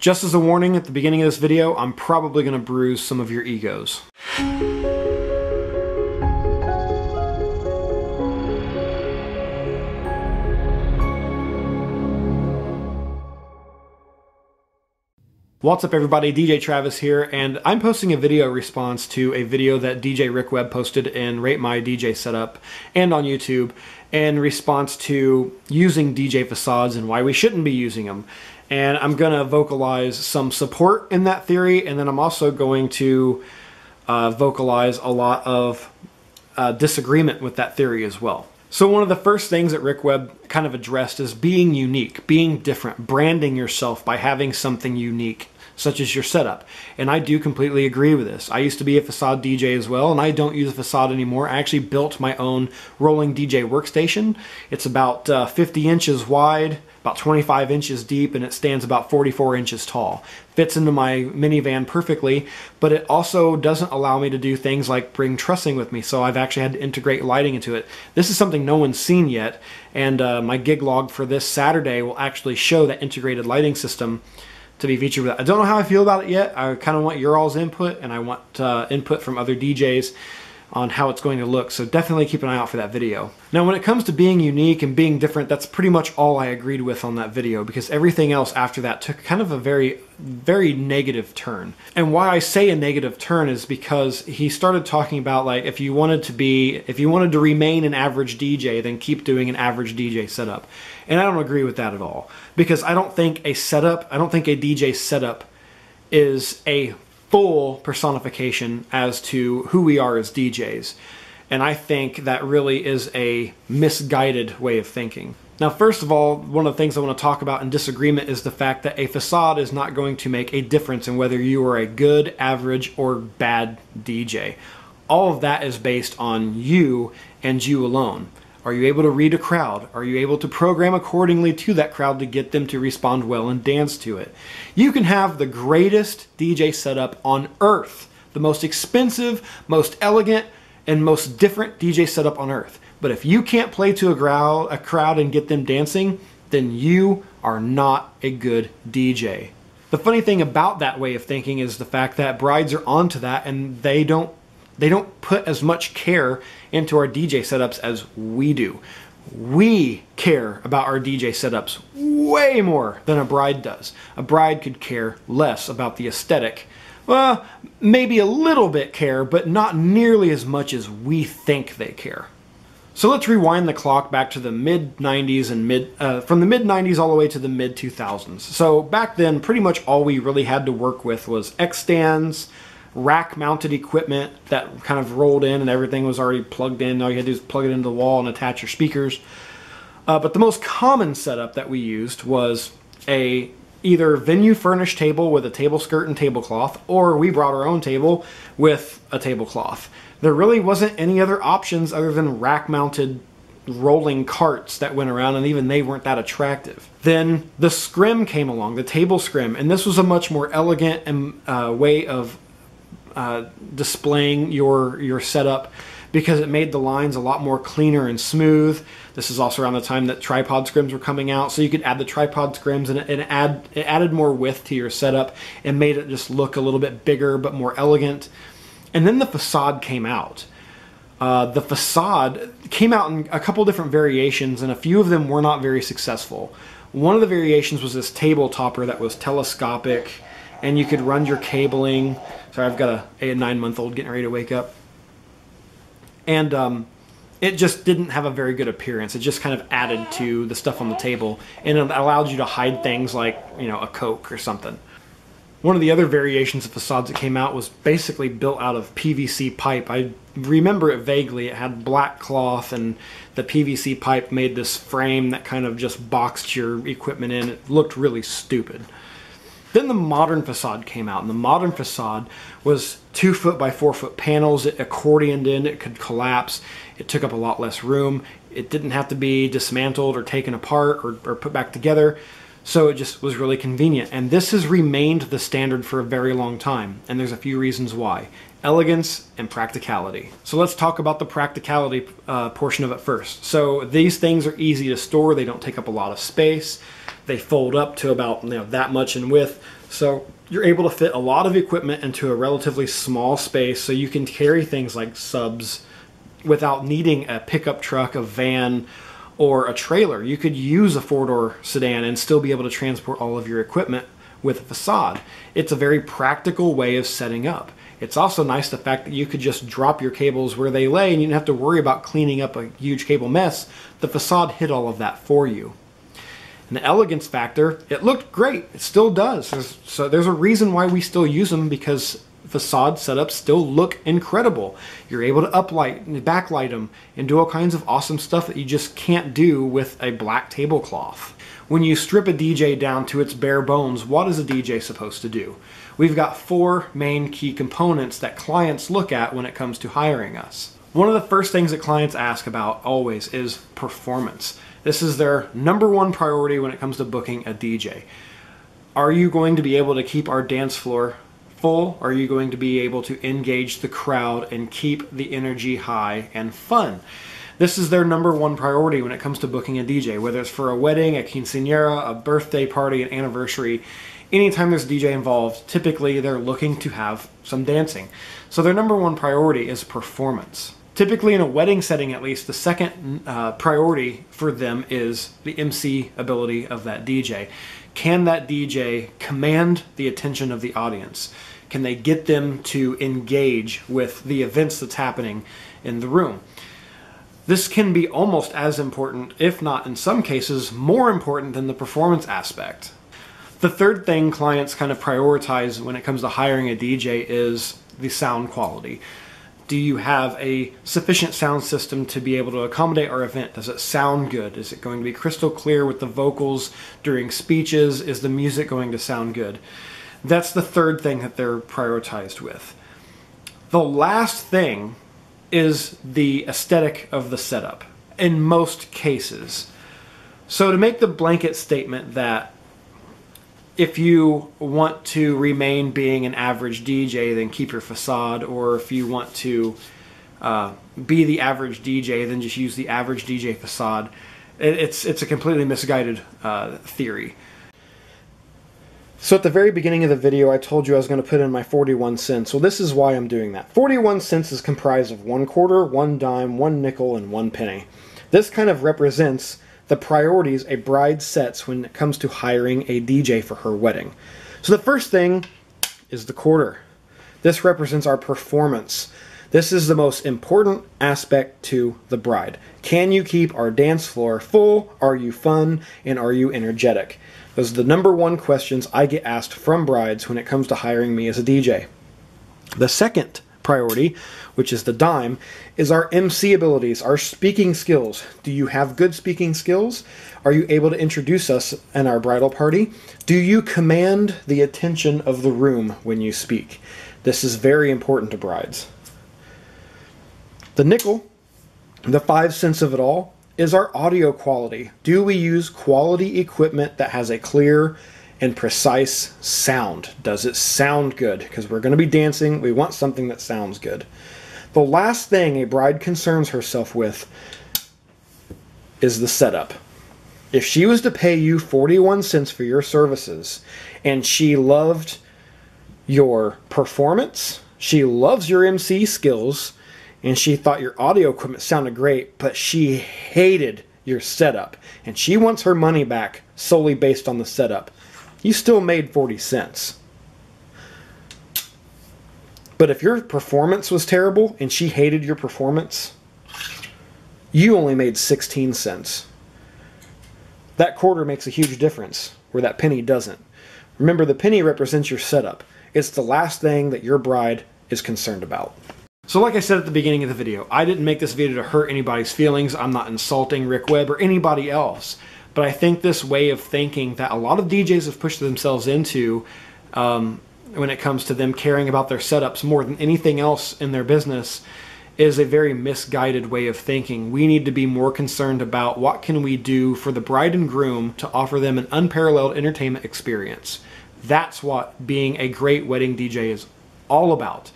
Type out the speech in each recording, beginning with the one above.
Just as a warning at the beginning of this video, I'm probably going to bruise some of your egos. What's up everybody, DJ Travis here, and I'm posting a video response to a video that DJ Rick Webb posted in Rate My DJ Setup and on YouTube in response to using DJ facades and why we shouldn't be using them. And I'm going to vocalize some support in that theory, and then I'm also going to vocalize a lot of disagreement with that theory as well. So one of the first things that Rick Webb kind of addressed is being unique, being different, branding yourself by having something unique, such as your setup. And I do completely agree with this. I used to be a Facade DJ as well, and I don't use a Facade anymore. I actually built my own rolling DJ workstation. It's about 50 inches wide, about 25 inches deep, and it stands about 44 inches tall. Fits into my minivan perfectly, but it also doesn't allow me to do things like bring trussing with me, so I've actually had to integrate lighting into it. This is something no one's seen yet, and my gig log for this Saturday will actually show that integrated lighting system to be featured with that. I don't know how I feel about it yet. I kind of want your all's input, and I want input from other DJs on how it's going to look, so definitely keep an eye out for that video. Now when it comes to being unique and being different, that's pretty much all I agreed with on that video, because everything else after that took kind of a very negative turn. And why I say a negative turn is because he started talking about, like, if you wanted to remain an average DJ, then keep doing an average DJ setup. And I don't agree with that at all, because I don't think a DJ setup is a full personification as to who we are as DJs. And I think that really is a misguided way of thinking. Now, first of all, one of the things I want to talk about in disagreement is the fact that a facade is not going to make a difference in whether you are a good, average, or bad DJ. All of that is based on you and you alone. Are you able to read a crowd? Are you able to program accordingly to that crowd to get them to respond well and dance to it? You can have the greatest DJ setup on earth, the most expensive, most elegant, and most different DJ setup on earth. But if you can't play to a crowd and get them dancing, then you are not a good DJ. The funny thing about that way of thinking is the fact that brides are onto that, and they don't put as much care into our DJ setups as we do. We care about our DJ setups way more than a bride does. A bride could care less about the aesthetic. Well, maybe a little bit care, but not nearly as much as we think they care. So let's rewind the clock back to the mid-90s and from the mid-90s all the way to the mid-2000s. So back then, pretty much all we really had to work with was X-stands, rack-mounted equipment that kind of rolled in and everything was already plugged in. All you had to do is plug it into the wall and attach your speakers. But the most common setup that we used was either venue furnished table with a table skirt and tablecloth, or we brought our own table with a tablecloth. There really wasn't any other options other than rack-mounted rolling carts that went around, and even they weren't that attractive. Then the Scrim came along, the table Scrim, and this was a much more elegant way of displaying your setup, because it made the lines a lot more cleaner and smooth. This is also around the time that tripod scrims were coming out, so you could add the tripod scrims, and it added more width to your setup and made it just look a little bit bigger but more elegant. And then the Facade came out. The Facade came out in a couple different variations, and a few of them were not very successful. One of the variations was this table topper that was telescopic, and you could run your cabling. Sorry, I've got a 8 and 9 month old getting ready to wake up. And it just didn't have a very good appearance. It just kind of added to the stuff on the table, and it allowed you to hide things like, you know, a Coke or something. One of the other variations of Facades that came out was basically built out of PVC pipe. I remember it vaguely. It had black cloth, and the PVC pipe made this frame that kind of just boxed your equipment in. It looked really stupid. Then the modern Facade came out, and the modern Facade was 2 foot by 4 foot panels. It accordioned in, it could collapse. It took up a lot less room. It didn't have to be dismantled or taken apart or put back together. So it just was really convenient. And this has remained the standard for a very long time. And there's a few reasons why. Elegance and practicality. So let's talk about the practicality portion of it first. So these things are easy to store. They don't take up a lot of space. They fold up to about that much in width. So you're able to fit a lot of equipment into a relatively small space, so you can carry things like subs without needing a pickup truck, a van, or a trailer. You could use a 4-door sedan and still be able to transport all of your equipment with a Facade. It's a very practical way of setting up. It's also nice the fact that you could just drop your cables where they lay and you don't have to worry about cleaning up a huge cable mess. The Facade hid all of that for you. And the elegance factor, it looked great. It still does. There's a reason why we still use them, because Facade setups still look incredible. You're able to uplight and backlight them and do all kinds of awesome stuff that you just can't do with a black tablecloth. When you strip a DJ down to its bare bones, what is a DJ supposed to do? We've got 4 main key components that clients look at when it comes to hiring us. One of the first things that clients ask about always is performance. This is their #1 priority when it comes to booking a DJ. Are you going to be able to keep our dance floor full? Are you going to be able to engage the crowd and keep the energy high and fun? This is their #1 priority when it comes to booking a DJ, whether it's for a wedding, a quinceañera, a birthday party, an anniversary. Anytime there's a DJ involved, typically they're looking to have some dancing. So their #1 priority is performance. Typically in a wedding setting, at least, the second priority for them is the MC ability of that DJ. Can that DJ command the attention of the audience? Can they get them to engage with the events that's happening in the room? This can be almost as important, if not in some cases more important, than the performance aspect. The third thing clients kind of prioritize when it comes to hiring a DJ is the sound quality. Do you have a sufficient sound system to be able to accommodate our event? Does it sound good? Is it going to be crystal clear with the vocals during speeches? Is the music going to sound good? That's the third thing that they're prioritized with. The last thing is the aesthetic of the setup, in most cases. So to make the blanket statement that if you want to remain being an average DJ, then keep your Facade, or if you want to be the average DJ, then just use the average DJ Facade, it's a completely misguided theory. So at the very beginning of the video, I told you I was going to put in my 41 cents. Well, this is why I'm doing that. 41 cents is comprised of 1 quarter, 1 dime, 1 nickel, and 1 penny. This kind of represents the priorities a bride sets when it comes to hiring a DJ for her wedding. So the first thing is the quarter. This represents our performance. This is the most important aspect to the bride. Can you keep our dance floor full? Are you fun? And are you energetic? Those are the #1 questions I get asked from brides when it comes to hiring me as a DJ. The second priority, which is the dime, is our MC abilities, our speaking skills. Do you have good speaking skills? Are you able to introduce us in our bridal party? Do you command the attention of the room when you speak? This is very important to brides. The nickel, the 5 cents of it all, is our audio quality. Do we use quality equipment that has a clear and precise sound? Does it sound good? Because we're going to be dancing, we want something that sounds good. The last thing a bride concerns herself with is the setup. If she was to pay you 41 cents for your services and she loved your performance, she loves your MC skills, and she thought your audio equipment sounded great, but she hated your setup, and she wants her money back solely based on the setup, you still made 40 cents. But if your performance was terrible and she hated your performance, you only made 16 cents. That quarter makes a huge difference where that penny doesn't. Remember, the penny represents your setup. It's the last thing that your bride is concerned about. So like I said at the beginning of the video, I didn't make this video to hurt anybody's feelings. I'm not insulting Rick Webb or anybody else. But I think this way of thinking that a lot of DJs have pushed themselves into when it comes to them caring about their setups more than anything else in their business is a very misguided way of thinking. We need to be more concerned about what can we do for the bride and groom to offer them an unparalleled entertainment experience. That's what being a great wedding DJ is all about.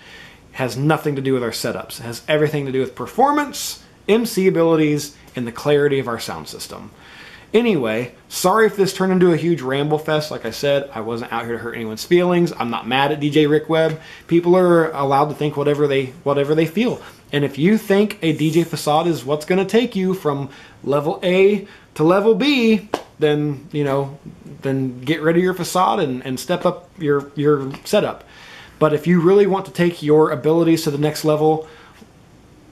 Has nothing to do with our setups. It has everything to do with performance, MC abilities, and the clarity of our sound system. Anyway, sorry if this turned into a huge ramble fest. Like I said, I wasn't out here to hurt anyone's feelings. I'm not mad at DJ Rick Webb. People are allowed to think whatever they feel. And if you think a DJ Facade is what's going to take you from level A to level B, then, you know, then get rid of your Facade and step up your setup. But if you really want to take your abilities to the next level,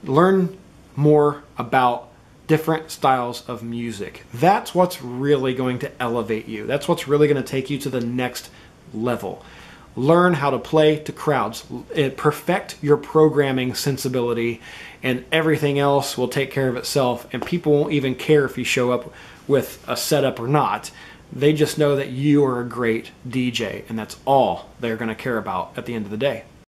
learn more about different styles of music. That's what's really going to elevate you. That's what's really going to take you to the next level. Learn how to play to crowds. Perfect your programming sensibility, and everything else will take care of itself, and people won't even care if you show up with a setup or not. They just know that you are a great DJ, and that's all they're going to care about at the end of the day.